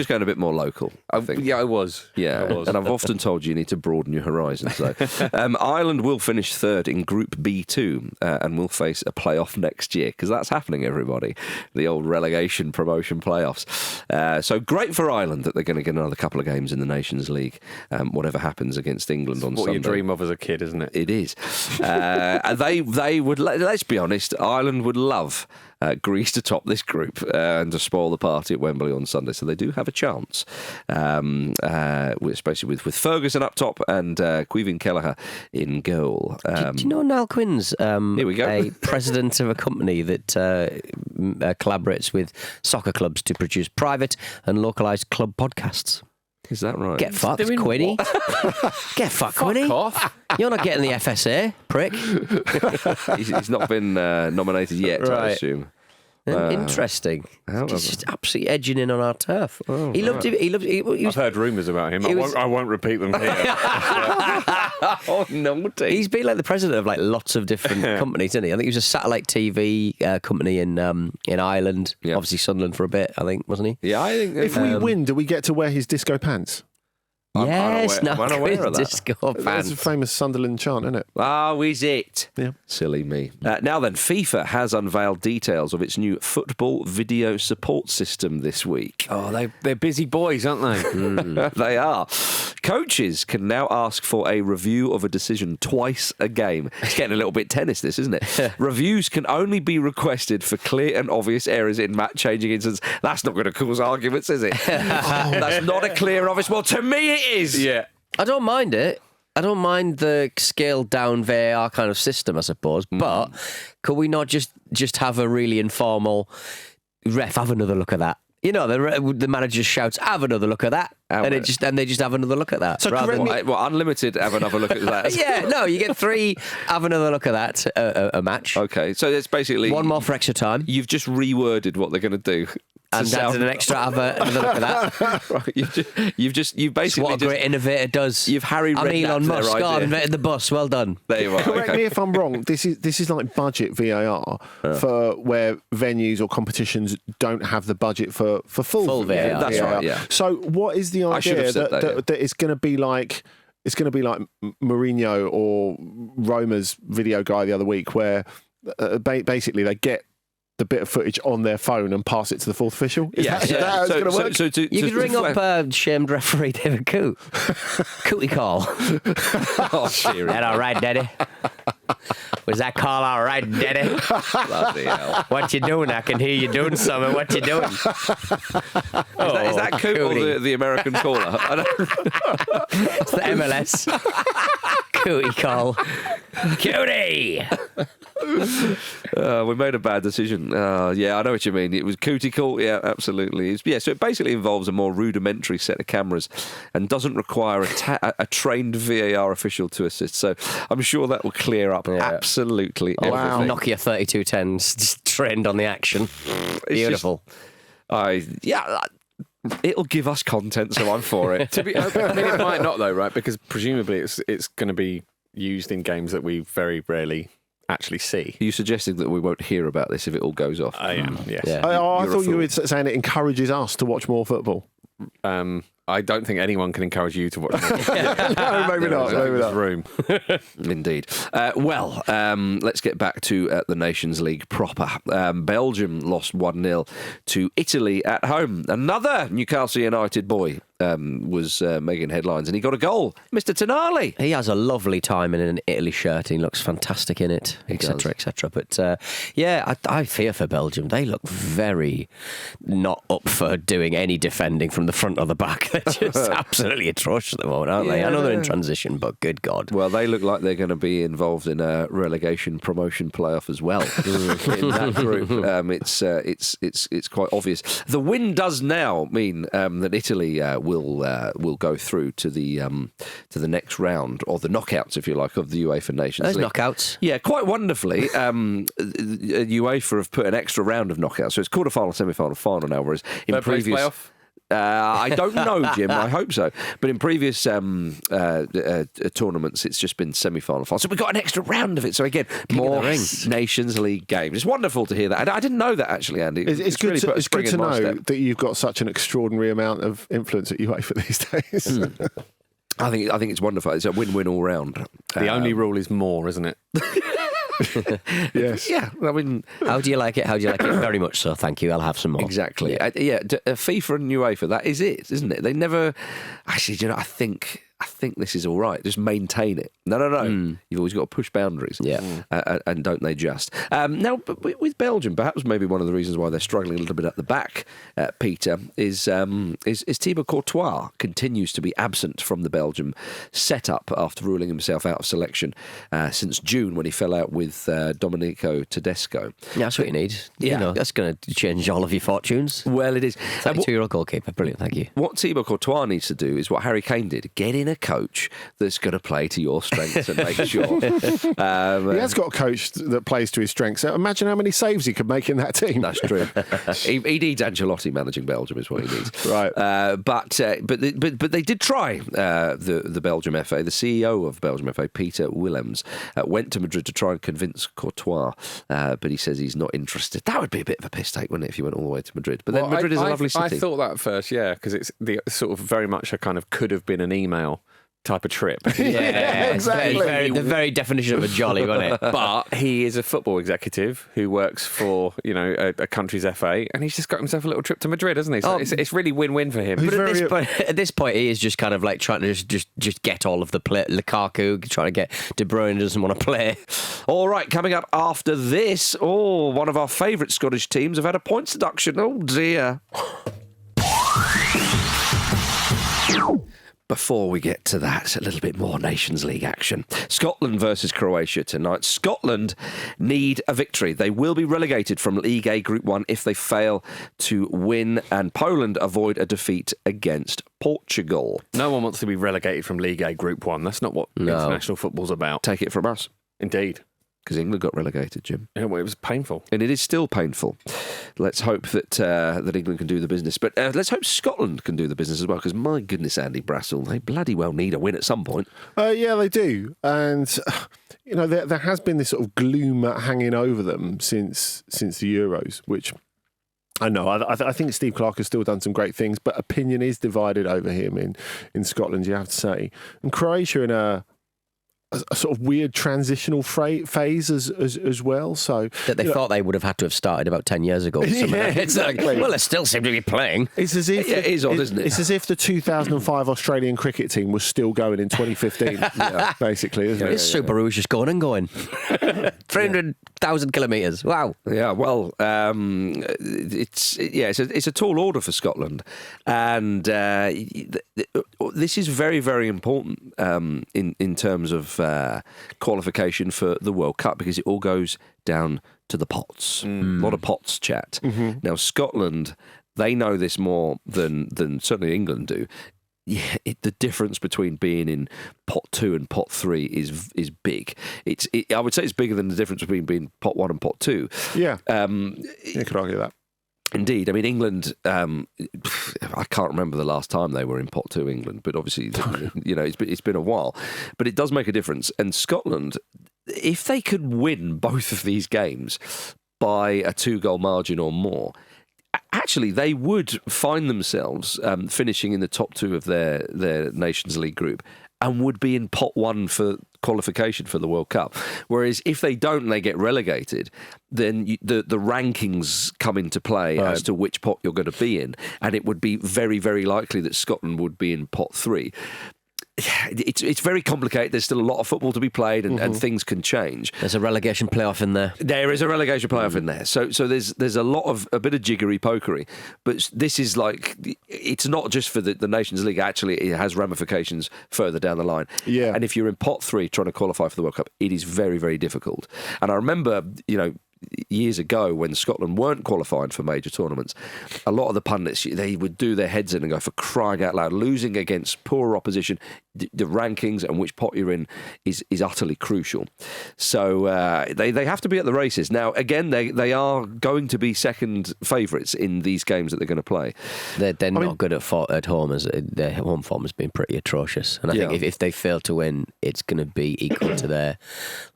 going a bit more local, I think. Yeah, I was. Yeah, I was. And I've often told you need to broaden your horizons. So, Ireland will finish third in Group B2 and will face a playoff next year, because that's happening, everybody. The old relegation promotion playoffs. So great for Ireland that they're going to get another couple of games in the Nations League, whatever happens against England on Sunday. What you dream of as a kid, isn't it? It is. And they would, let's be honest, Ireland would love Greece to top this group and to spoil the party at Wembley on Sunday. So they do have a chance, especially with Ferguson up top and Caoimhín Kelleher in goal. Do you know Niall Quinn's Here we go. a president of a company that collaborates with soccer clubs to produce private and localised club podcasts? Is that right? Get fucked, Quinny. Get fucked, Quinny. Off. You're not getting the FSA, prick. He's not been nominated yet, I Right. assume. Interesting. He's just absolutely edging in on our turf. He loved it. He I've was, heard rumours about him. He was- I won't repeat them here. Oh, naughty. he's been like the president of like lots of different companies, isn't he? I think he was a satellite TV company in Ireland. Yeah. Obviously Sunderland for a bit, I think, wasn't he? Yeah, I think If we win, do we get to wear his disco pants? Yes, I'm unaware of that. disco That's a pants. famous Sunderland chant, isn't it? Oh, is it? Yeah. Silly me. Now then, FIFA has unveiled details of its new football video support system this week. Oh, they're busy boys, aren't they? They are. Coaches can now ask for a review of a decision twice a game. It's getting a little bit tennis, this, isn't it? Reviews can only be requested for clear and obvious errors in match-changing incidents. That's not going to cause arguments, is it? That's not a clear and obvious. Well, to me it is. Yeah. I don't mind it. I don't mind the scaled down VAR kind of system, I suppose. But could we not just have a really informal ref? Have another look at that. You know, the manager shouts, "Have another look at that," and they just have another look at that. So rather correct than- me- Unlimited, have another look at that. yeah, no, you get 3. Have another look at that. A match. Okay, so it's basically... One more for extra time. You've just reworded what they're going to do. And added an extra. Have another look at that. Right, you've It's basically what a great innovator does. You've Harry I'm Redknapped Elon their Musk. idea. God, invented the bus. Well done. There you are. Correct Okay. me if I'm wrong. This is like budget VAR for where venues or competitions don't have the budget for full VAR. That's right, yeah. So what is the I should idea have said that, that it's going to be like? It's going to be like Mourinho or Roma's video guy the other week, where basically they get the bit of footage on their phone and pass it to the fourth official. Is that how it's going to work? You could ring up shamed referee David Coote. Cootie call. Oh, cheery. That all right, Daddy? Was that call all right, Daddy? Bloody hell. What you doing? I can hear you doing something. What you doing? Is that Coop or Cootie. the American caller? I don't... It's the MLS. Cootie call. Cootie! We made a bad decision. Yeah, I know what you mean. It was cootie call. Yeah, absolutely. So it basically involves a more rudimentary set of cameras and doesn't require a trained VAR official to assist. So I'm sure that will clear up absolutely everything. Nokia 3210's just trained on the action. Beautiful. It'll give us content, so I'm for it. I mean, it might not though, right? Because presumably it's going to be used in games that we very rarely actually see. Are you suggesting that we won't hear about this if it all goes off? I am, yes. Yeah. I You're a thought you fool. were saying it encourages us to watch more football. I don't think anyone can encourage you to watch more. No, maybe not. Maybe not. Room. Indeed. Let's get back to the Nations League proper. Belgium lost 1-0 to Italy at home. Another Newcastle United boy was making headlines, and he got a goal. Mr. Tonali. He has a lovely time in an Italy shirt. He looks fantastic in it, etc., etc. But I fear for Belgium. They look very not up for doing any defending from the front or the back. They're just absolutely atrocious at the moment, aren't they? I know they're in transition, but good God. Well, they look like they're going to be involved in a relegation promotion playoff as well in that group. It's quite obvious. The win does now mean that Italy will go through to the next round, or the knockouts, if you like, of the UEFA Nations League. Those knockouts. Yeah, quite wonderfully. UEFA have put an extra round of knockouts, so it's quarter-final, semi-final, final now, whereas in previous... playoff? I don't know, Jim. I hope so. But in previous tournaments, it's just been semi-final, final. So we've got an extra round of it. So again, more Nations League games. It's wonderful to hear that. I didn't know that, actually, Andy. It's good to know that you've got such an extraordinary amount of influence at UEFA these days. I think it's wonderful. It's a win-win all round. The only rule is more, isn't it? Yes. Yeah. I mean, how do you like it? Very much so. Thank you. I'll have some more. Exactly. FIFA and UEFA. That is it, isn't it? They never. Actually, I think this is all right. Just maintain it. No. You've always got to push boundaries. Yeah. And don't they just? Now, but with Belgium, perhaps maybe one of the reasons why they're struggling a little bit at the back, Peter, is Thibaut Courtois continues to be absent from the Belgium setup after ruling himself out of selection since June when he fell out with Domenico Tedesco. Yeah, that's what you need. Yeah. You know, that's going to change all of your fortunes. Well, it is. 32-year-old goalkeeper. Brilliant, thank you. What Thibaut Courtois needs to do is what Harry Kane did. Get in a coach that's going to play to your strengths and make sure. He has got a coach that plays to his strengths. Imagine how many saves he could make in that team. That's true. he needs Ancelotti managing Belgium is what he needs. Right. But they did try. The Belgium FA, the CEO of Belgium FA, Peter Willems, went to Madrid to try and convince Courtois, but he says he's not interested. That would be a bit of a piss take, wouldn't it, if you went all the way to Madrid? But then Madrid is a lovely city. I thought that at first, yeah, because it's the sort of very much a kind of could have been an email type of trip. Yeah, exactly. The very definition of a jolly, wasn't it? But he is a football executive who works for a country's FA, and he's just got himself a little trip to Madrid, hasn't he? So it's really win-win for him. But at this point, he is just kind of like trying to just get all of the play. Lukaku trying to get De Bruyne doesn't want to play. All right, coming up after this, one of our favourite Scottish teams have had a points deduction. Oh dear. Before we get to that, a little bit more Nations League action. Scotland versus Croatia tonight. Scotland need a victory. They will be relegated from League A Group 1 if they fail to win, and Poland avoid a defeat against Portugal. No one wants to be relegated from League A Group 1. That's not what international football's about. Take it from us. Indeed. Because England got relegated, Jim. Yeah, well, it was painful. And it is still painful. Let's hope that England can do the business. But let's hope Scotland can do the business as well, because my goodness, Andy Brassel, they bloody well need a win at some point. Yeah, they do. And, there has been this sort of gloom hanging over them since the Euros, which... I know. I think Steve Clarke has still done some great things, but opinion is divided over him in Scotland, you have to say. And Croatia in a sort of weird transitional phase as well. So that they thought they would have had to have started about 10 years ago. Yeah, exactly. Well, they still seem to be playing. It's as if it is odd, isn't it? It's as if the 2005 Australian cricket team was still going in 2015. Basically, isn't it? It's Super Who's just going and going. 300,000 kilometres. Wow. Yeah. Well, it's a tall order for Scotland, and this is very, very important in terms of qualification for the World Cup, because it all goes down to the pots. A lot of pots chat. Mm-hmm. Now, Scotland, they know this more than certainly England do. Yeah, the difference between being in pot 2 and pot 3 is big. I would say it's bigger than the difference between being pot 1 and pot 2. Yeah, you could argue that. Indeed. I mean, England, I can't remember the last time they were in pot 2, England, but obviously, it's been a while. But it does make a difference. And Scotland, if they could win both of these games by a 2-goal margin or more, actually, they would find themselves finishing in the top 2 of their Nations League group and would be in pot 1 for qualification for the World Cup. Whereas if they don't and they get relegated, then the rankings come into play as to which pot you're going to be in, and it would be very, very likely that Scotland would be in pot 3. it's very complicated. There's still a lot of football to be played, and things can change. There's a relegation playoff in there. There is a relegation playoff in there. So there's a bit of jiggery pokery. But this is like, it's not just for the Nations League. Actually, it has ramifications further down the line. Yeah. And if you're in pot 3 trying to qualify for the World Cup, it is very, very difficult. And I remember, years ago when Scotland weren't qualifying for major tournaments, a lot of the pundits, they would do their heads in and go, for crying out loud, losing against poorer opposition, the rankings and which pot you're in is utterly crucial. So they have to be at the races. Now, again, they are going to be second favourites in these games that they're going to play. They're not good at home. Their home form has been pretty atrocious. And I think if they fail to win, it's going to be equal to their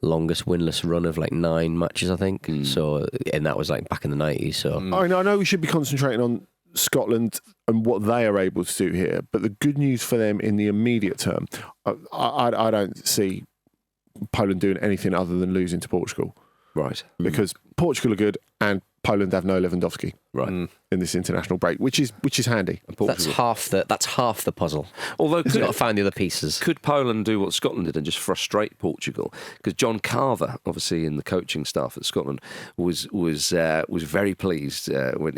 longest winless run of 9 matches, I think. So, and that was back in the 90s. So I know we should be concentrating on Scotland and what they are able to do here, but the good news for them in the immediate term, I don't see Poland doing anything other than losing to Portugal. Right. Because Portugal are good and Poland have no Lewandowski in this international break, which is handy. that's half the puzzle. Although you've got to find the other pieces. Could Poland do what Scotland did and just frustrate Portugal? Because John Carver, obviously in the coaching staff at Scotland, was very pleased when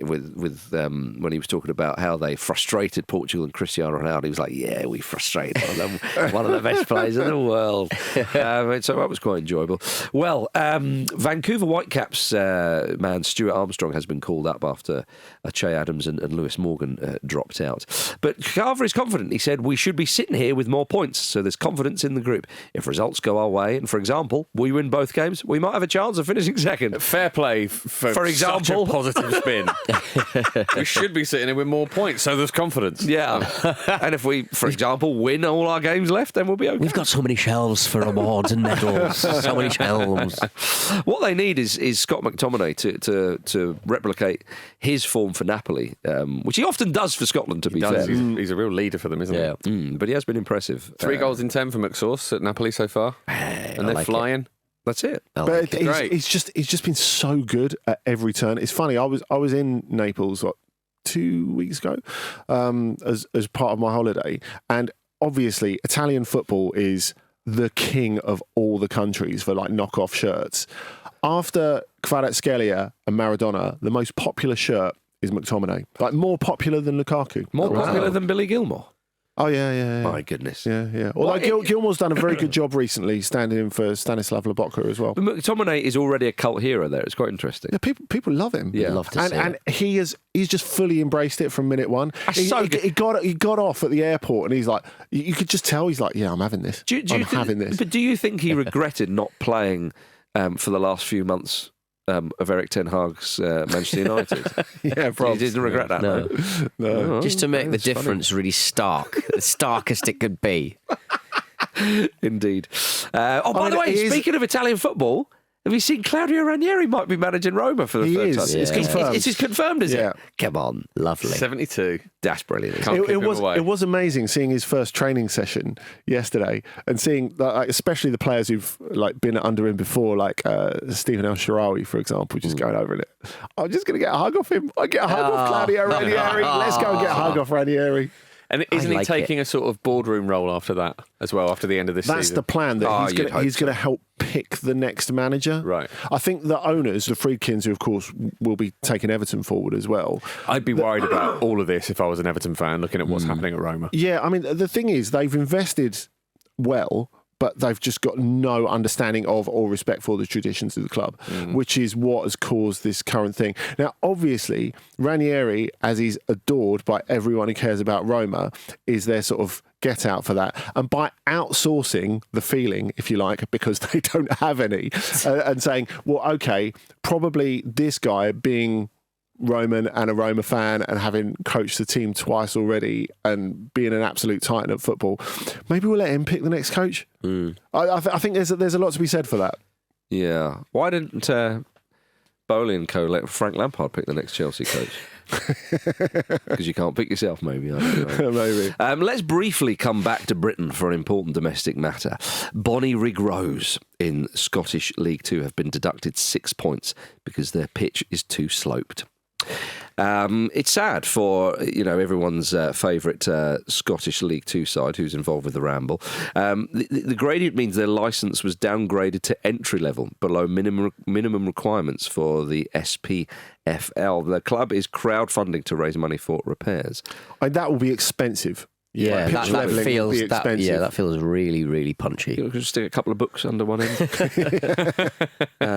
he was talking about how they frustrated Portugal and Cristiano Ronaldo. He was like, "Yeah, we frustrated one of the best players in the world." So that was quite enjoyable. Well, Vancouver Whitecaps man Stuart Armstrong has been called up after Che Adams and Lewis Morgan dropped out. But Carver is confident. He said, "We should be sitting here with more points, so there's confidence in the group. If results go our way, and for example, we win both games, we might have a chance of finishing second." Fair play for example. such a positive spin. We should be sitting here with more points, so there's confidence. Yeah. And if we, for example, win all our games left, then we'll be okay. We've got so many shelves for awards and medals. So many shelves. What they need is Scott McTominay to replicate his form for Napoli, which he often does for Scotland, to be fair. He's a real leader for them, isn't he? But he has been impressive. 3 goals in 10 for McSauce at Napoli so far. And they're flying. That's it. But he's just been so good at every turn. It's funny. I was in Naples 2 weeks ago as part of my holiday, and obviously Italian football is the king of all the countries for knockoff shirts. After Kvaratskhelia and Maradona, the most popular shirt is McTominay. More popular than Lukaku. More popular than Billy Gilmore. Oh, yeah. My goodness. Yeah. Although Gilmore's done a very good job recently, standing in for Stanislav Lobotka as well. But McTominay is already a cult hero there. It's quite interesting. Yeah, people love him. Yeah. Love to see and he's just fully embraced it from minute one. He got off at the airport and he's like, you could just tell he's like, yeah, I'm having this. I'm having this. But do you think he regretted not playing for the last few months of Eric Ten Hag's Manchester United? Yeah, probably. He didn't regret that. No. Just to make the difference really stark, the starkest it could be. Indeed. By the way, speaking of Italian football, have you seen Claudio Ranieri might be managing Roma for the third time? It's confirmed. It's confirmed, is Yeah. it? Come on. Lovely. 72. That's brilliant. It was amazing seeing his first training session yesterday and seeing especially the players who've been under him before, Stephen El Shaarawy, for example, just going over it. I'm just going to get a hug off him. I get a hug off Claudio Ranieri. Let's go and get a hug off Ranieri. And isn't he taking a sort of boardroom role after that as well, after the end of this season? That's the plan, that he's going to help pick the next manager. Right. I think the owners, the Friedkins, who of course will be taking Everton forward as well. I'd be worried about all of this if I was an Everton fan looking at what's happening at Roma. Yeah, I mean, the thing is, they've invested well, but they've just got no understanding of or respect for the traditions of the club, which is what has caused this current thing. Now, obviously, Ranieri, as he's adored by everyone who cares about Roma, is their sort of get out for that. And by outsourcing the feeling, if you like, because they don't have any, and saying, well, okay, probably this guy being Roman and a Roma fan and having coached the team twice already and being an absolute titan at football, maybe we'll let him pick the next coach. I think there's a lot to be said for that. Yeah. Why didn't Bowley and co let Frank Lampard pick the next Chelsea coach? Because you can't pick yourself, maybe. I don't know. Maybe. Let's briefly come back to Britain for an important domestic matter. Bonnyrigg Rose in Scottish League 2 have been deducted 6 points because their pitch is too sloped. It's sad for everyone's favourite Scottish League Two side who's involved with the Ramble. The gradient means their licence was downgraded to entry level, below minimum requirements for the SPFL. The club is crowdfunding to raise money for repairs. That will be expensive. Yeah, Like, that feels expensive. that feels really, really punchy. You could stick a couple of books under one end.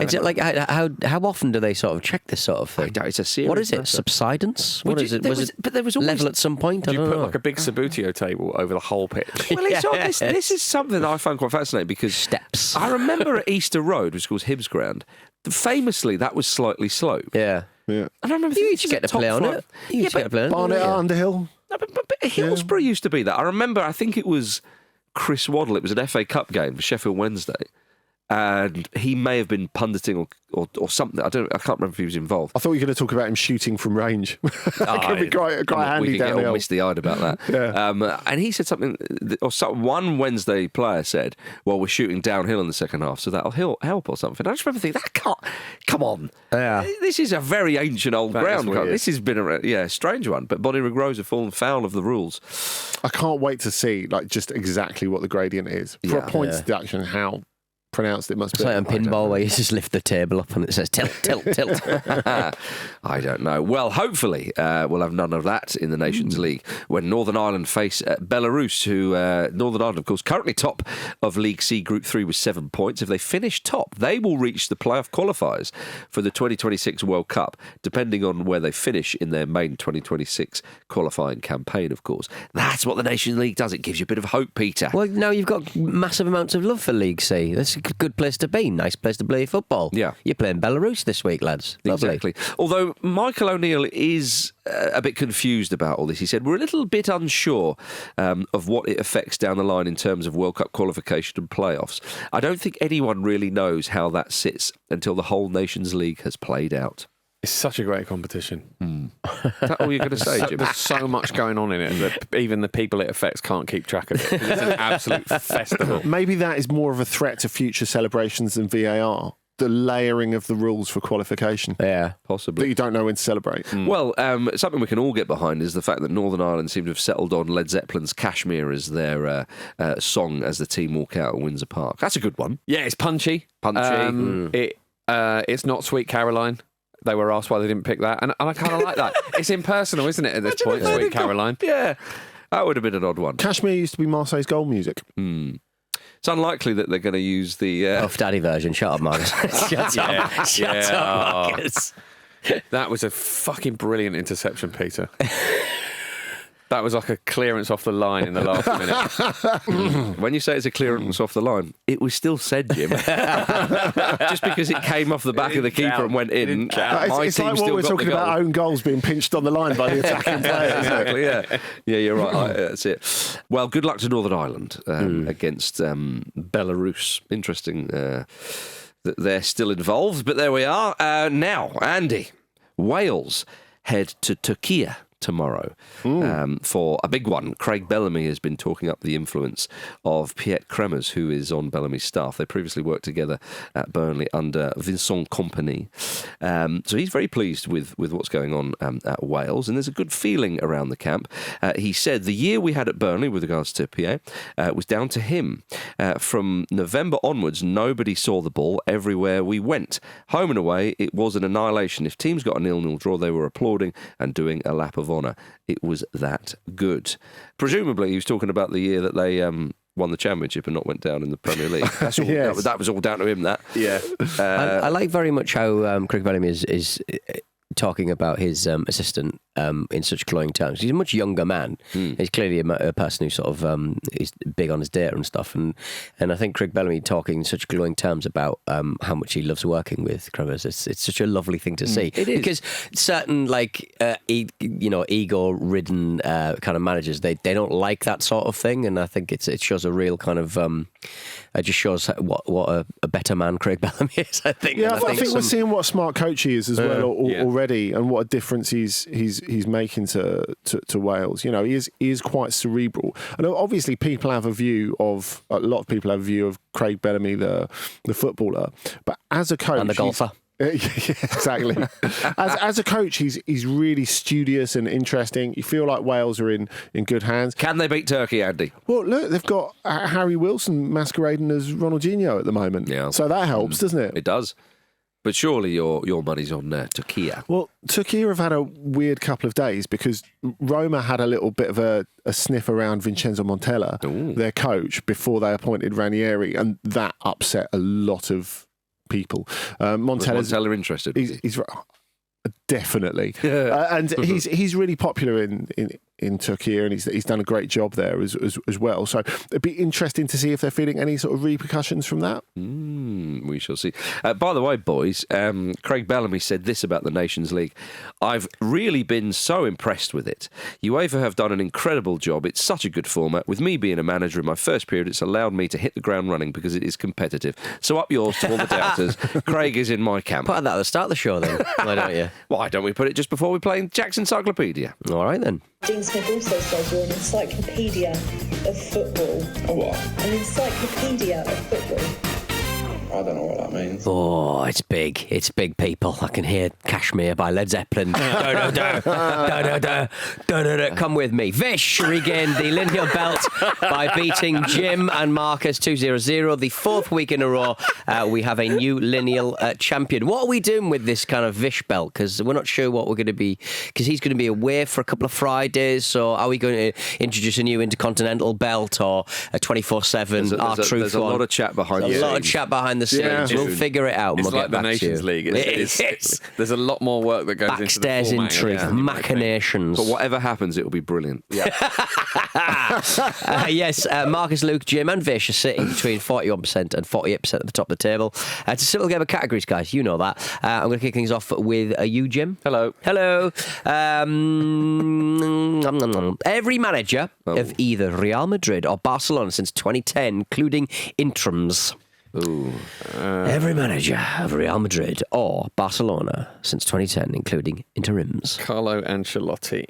Is it like how often do they sort of check this sort of thing? It's a series. What is it? Subsidence? What is it? But there was always level at some point? Do you I don't put know. like a big Sabutio table over the whole pitch? Well, this is something I find quite fascinating because Steps. I remember at Easter Road, which was Hibs Ground, famously that was slightly sloped. Yeah. Yeah. And I remember You thinking, used to get to play on it. You used to get to play on it. Barnet Yeah. Underhill. No, but Hillsborough used to be that. I remember, I think it was Chris Waddle. It was an FA Cup game for Sheffield Wednesday. And he may have been punditing or something. I can't remember if he was involved. I thought you were going to talk about him shooting from range. That could be quite handy we can get all downhill. misty-eyed about that. Yeah. And he said something, one Wednesday player said, well, we're shooting downhill in the second half, so that'll help or something. I just remember thinking, that can't, come on. Yeah. This is a very ancient old ground. weird. This has been a strange one, but Bonnyrigg Rose have fallen foul of the rules. I can't wait to see just exactly what the gradient is. For a points deduction, how pronounced it must It's be. like on pinball where you just lift the table up and it says tilt, tilt, tilt. I don't know. Well, hopefully we'll have none of that in the Nations League when Northern Ireland face Belarus, who Northern Ireland, of course, currently top of League C Group 3 with 7 points. If they finish top, they will reach the playoff qualifiers for the 2026 World Cup, depending on where they finish in their main 2026 qualifying campaign, of course. That's what the Nations League does. It gives you a bit of hope, Peter. Well, now you've got massive amounts of love for League C. That's a good place to be. Nice place to play football. Yeah. You're playing Belarus this week, lads. Lovely. Exactly. Although Michael O'Neill is a bit confused about all this. He said, we're a little bit unsure of what it affects down the line in terms of World Cup qualification and playoffs. I don't think anyone really knows how that sits until the whole Nations League has played out. It's such a great competition. Is that all you're going to say, Jim? There's so much going on in it that even the people it affects can't keep track of it. It's an absolute festival. Maybe that is more of a threat to future celebrations than VAR. The layering of the rules for qualification. Yeah. Possibly. That you don't know when to celebrate. Well, something we can all get behind is the fact that Northern Ireland seem to have settled on Led Zeppelin's Kashmir as their song as the team walk out at Windsor Park. That's a good one. Yeah, it's punchy. It's not Sweet Caroline. They were asked why they didn't pick that, and I kind of like that. It's impersonal, isn't it, at this point, Sweet Caroline? Yeah, that would have been an odd one. Kashmir used to be Marseille's goal music. It's unlikely that they're going to use the... Puff Daddy version. Shut up, Marcus. Shut up, Marcus. That was a fucking brilliant interception, Peter. That was like a clearance off the line in the last minute. When you say it's a clearance off the line, it was still said, Jim. Just because it came off the back of the keeper and went in, It's my like team what still we're got talking the goal. about, own goals being pinched on the line by the attacking player. Exactly, yeah. Yeah, you're right. That's it. Well, good luck to Northern Ireland against Belarus. Interesting that they're still involved, but there we are. Now, Andy, Wales head to Turkey tomorrow for a big one. Craig Bellamy has been talking up the influence of Piet Kremers, who is on Bellamy's staff. They previously worked together at Burnley under Vincent Kompany. So he's very pleased with what's going on at Wales, and there's a good feeling around the camp. He said the year we had at Burnley with regards to Piet was down to him. From November onwards, nobody saw the ball everywhere we went. Home and away, it was an annihilation. If teams got a 0-0 draw, they were applauding and doing a lap of honour. It was that good. Presumably, he was talking about the year that they won the championship and not went down in the Premier League. That's all, Yes. that was all down to him, that. Yeah. I like very much how Craig Bellamy is talking about his assistant in such glowing terms. He's a much younger man. He's clearly a person who sort of is big on his data and stuff. And I think Craig Bellamy talking in such glowing terms about how much he loves working with Kremers. It's such a lovely thing to see. It is. Because certain ego-ridden kind of managers, they don't like that sort of thing. And I think it shows a real kind of it just shows what a better man Craig Bellamy is. I think. Yeah, And I think we're seeing what a smart coach he is as well already, and what a difference he's making to Wales. You know, he is quite cerebral, and obviously a lot of people have a view of Craig Bellamy, the footballer, but as a coach And the golfer. Yeah, exactly. As a coach, he's really studious and interesting. You feel like Wales are in good hands. Can they beat Turkey, Andy? Well, look, they've got Harry Wilson masquerading as Ronaldinho at the moment. Yeah. So that helps, doesn't it? It does. But surely your money's on Turkey. Well, Turkey have had a weird couple of days because Roma had a little bit of a sniff around Vincenzo Montella, their coach, before they appointed Ranieri, and that upset a lot of people. Montella interested? He's definitely, and he's really popular in Turkey, and he's done a great job there as well. So it'd be interesting to see if they're feeling any sort of repercussions from that. We shall see. By the way, boys, Craig Bellamy said this about the Nations League. I've really been so impressed with it. UEFA have done an incredible job. It's such a good format. With me being a manager in my first period, it's allowed me to hit the ground running because it is competitive. So up yours to all the doubters. Craig is in my camp. Put that at the start of the show then, why don't you? Why don't we put it just before we play Jack's Encyclopedia? All right then. Dean Smith also says you're an encyclopedia of football. A what? An encyclopedia of football. I don't know what that means. Oh, it's big. It's big, people. I can hear Kashmir by Led Zeppelin. Come with me. Vish regained the lineal belt by beating Jim and Marcus 2-0. The fourth week in a row, we have a new lineal champion. What are we doing with this kind of Vish belt? Because we're not sure what we're going to be... Because he's going to be away for a couple of Fridays. So are we going to introduce a new intercontinental belt or a 24/7 R-Truth one? There's a lot of chat behind the scenes. A lot of chat behind the scenes. Yeah. We'll figure it out. It's We'll like get the back Nations to League. It's There's a lot more work that goes backstairs into the format. intrigue, machinations. But whatever happens, it will be brilliant. Yeah. Yes, Marcus, Luke, Jim and Vish are sitting between 41% and 48% at the top of the table. It's a simple game of categories, guys. You know that. I'm going to kick things off with you, Jim. Hello. Hello. Every manager of either Real Madrid or Barcelona since 2010, including interims. Every manager of Real Madrid or Barcelona since 2010, including interims. Carlo Ancelotti.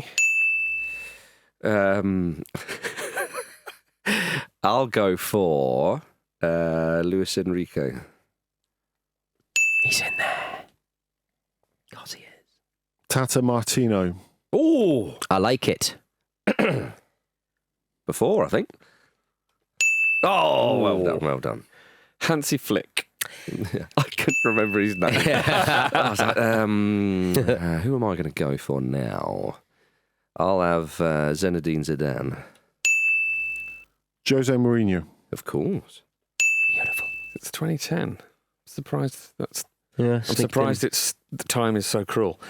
I'll go for Luis Enrique. He's in there. Of course he is. Tata Martino. Oh, I like it. before, I think. Oh, well done. Hansi Flick. I couldn't remember his name. I was like, who am I going to go for now? I'll have Zinedine Zidane. Jose Mourinho. Of course. Beautiful. It's 2010. Surprised. Yeah, I'm surprised the time is so cruel.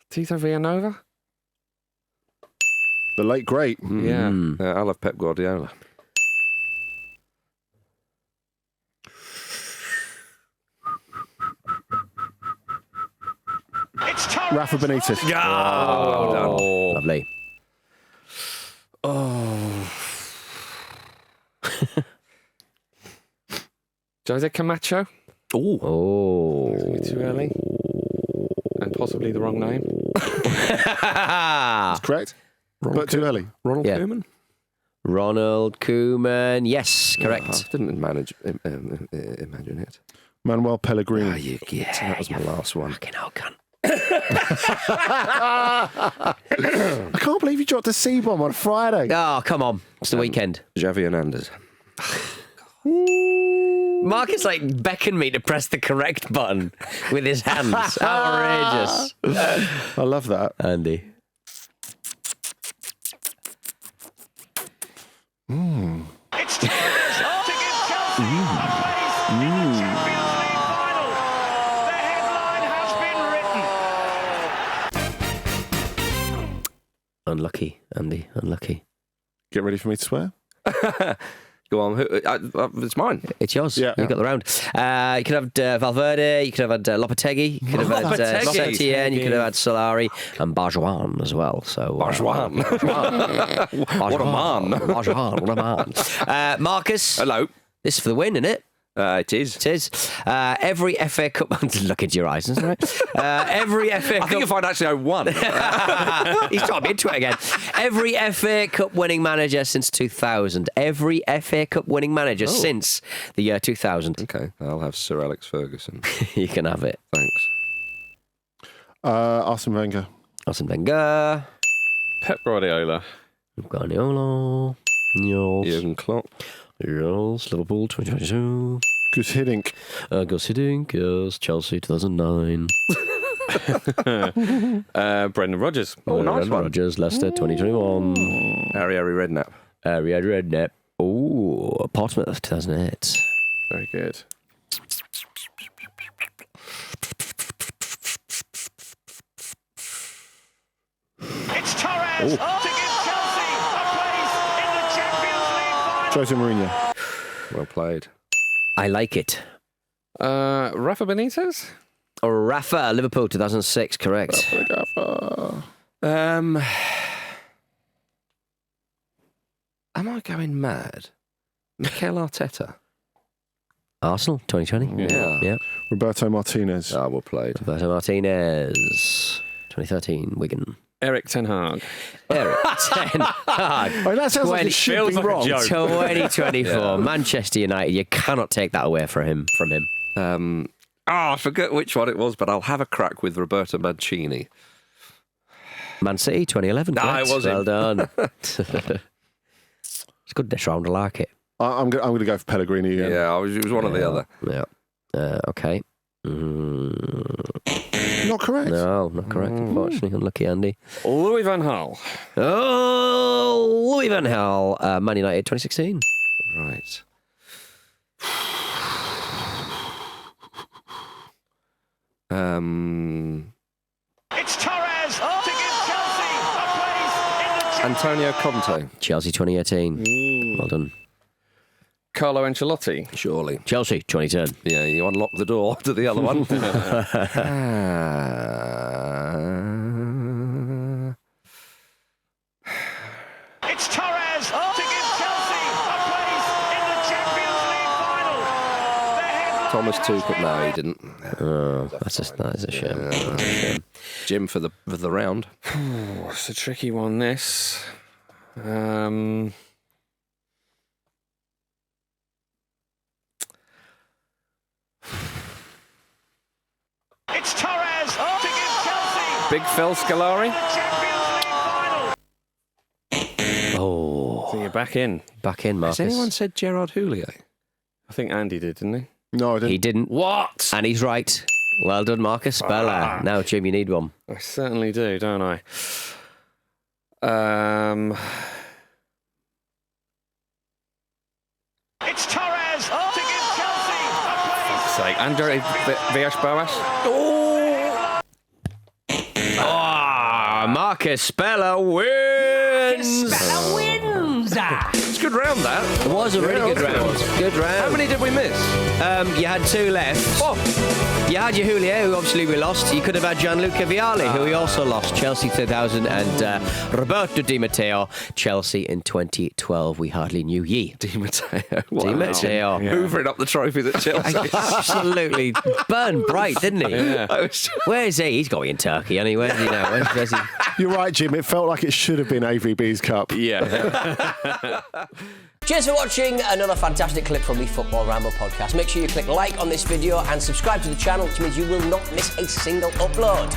Tito Villanova? The late great. Yeah. I'll have Pep Guardiola. Rafa Benitez. Oh, well done. Lovely. Oh. Jose Camacho? Oh. Too early. And possibly the wrong name. That's correct. But too early. Ronald Koeman? Ronald Koeman. Yes, correct. I didn't imagine it. Manuel Pellegrini. Oh, you git. That was my last one. Fucking hell, cunt. I can't believe you dropped a C-bomb on Friday. Oh, come on. It's the weekend. Xavi Hernandez. Marcus beckoned me to press the correct button with his hands. Outrageous. I love that. Andy. It's to give Chelsea a race in the Champions League final. The headline has been written. Unlucky, Andy. Unlucky. Get ready for me to swear? Go on. It's mine. It's yours. Yeah. You got the round. You could have Valverde. You could have had Lopetegui. You could have had Setien. You could have had Solari and Barjuan as well. So Barjuan. What a man. Barjuan. What a man. Marcus. Hello. This is for the win, isn't it? It is. It is. Every FA Cup... Look into your eyes, isn't it? Every FA Cup... I think if I'd actually owned one. He's got me into it again. Every FA Cup winning manager since 2000. Every FA Cup winning manager since the year 2000. Okay, I'll have Sir Alex Ferguson. You can have it. Thanks. Arsene Wenger. Arsene Wenger. Pep Guardiola. Guardiola. Yes. Jurgen Klopp. Yes. Liverpool 2022. Gus Hiddink. Gus Hiddink. Yes. Chelsea 2009. Brendan Rodgers. Brendan Rodgers. Leicester 2021. Harry Redknapp. Redknapp. Oh, Portsmouth 2008. Very good. It's Torres to give Chelsea a place in the Champions League final. Jose Mourinho. Well played. I like it. Rafa Benitez? Rafa, Liverpool 2006, correct. Am I going mad? Mikel Arteta. Arsenal 2020. Yeah. Roberto Martinez. Ah, well played. Roberto Martinez 2013, Wigan. Eric Ten Hag. Eric Ten Hag. Oh, that sounds like it should feels be like a wrong. joke. 2024, Manchester United. You cannot take that away from him. I forget which one it was, but I'll have a crack with Roberto Mancini. Man City 2011. Ah, correct. it was well him. done. It's good this round. I like it. I'm going to go for Pellegrini again. Yeah, it was one or the other. Yeah. Okay. Not correct. No, not correct, unfortunately. Unlucky Andy. Louis van Gaal. Oh, Louis van Gaal, Man United 2016. Right. It's Torres to give Chelsea a place in the Champions Antonio Conte. Chelsea 2018. Well done. Carlo Ancelotti. Surely. Chelsea 2010. Yeah, you unlock the door to the other one. It's Torres to give Chelsea a place in the Champions League final. The headline Thomas Tuchel. No, he didn't. Oh, that is a shame. Jim for the round. Oh, it's a tricky one, this. It's Torres to give Chelsea Big Phil Scolari. the Champions League final. Oh, So you're back in. back in, Marcus. Has anyone said Gerard Houllier? I think Andy did, didn't he? No, I didn't. He didn't. What? And he's right. Well done, Marcus Bella. Now, Jim, you need one. I certainly do, don't I? It's Torres to give Chelsea a place. Sake. Andre Villas-Boas. Oh, Marcus Bella wins. It's a good round, that. It was a really good round. Good round. How many did we miss? You had two left. Oh. You had your Houllier, who obviously we lost. You could have had Gianluca Vialli, who we also lost. Chelsea 2000 and Roberto Di Matteo. Chelsea in 2012. We hardly knew ye. Di Matteo. Di Matteo. Hoovering up the trophies at Chelsea. Absolutely burned bright, didn't he? Yeah. Where is he? He's going in Turkey anyway. Where's he now? Where's he? You're right, Jim. It felt like it should have been AVB's Cup. Yeah. Cheers for watching another fantastic clip from the Football Ramble podcast. Make sure you click like on this video and subscribe to the channel, which means you will not miss a single upload.